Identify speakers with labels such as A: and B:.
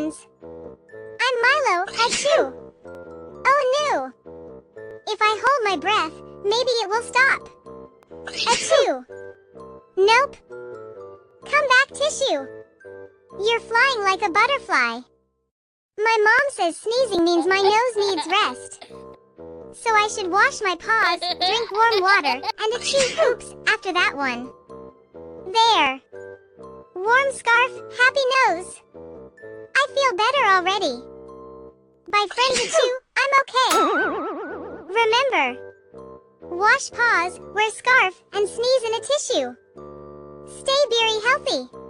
A: friends. I'm Milo, achoo. Oh no! If I hold my breath, maybe it will stop. Achoo! Nope. Come back, tissue. You're flying like a butterfly. My mom says sneezing means my nose needs rest. So I should wash my paws, drink warm water, and achoo poops after that one. There. Warm scarf, happy nose. I feel better already. By friends achoo, I'm okay. Remember, wash paws, wear scarf, and sneeze in a tissue. Stay very healthy.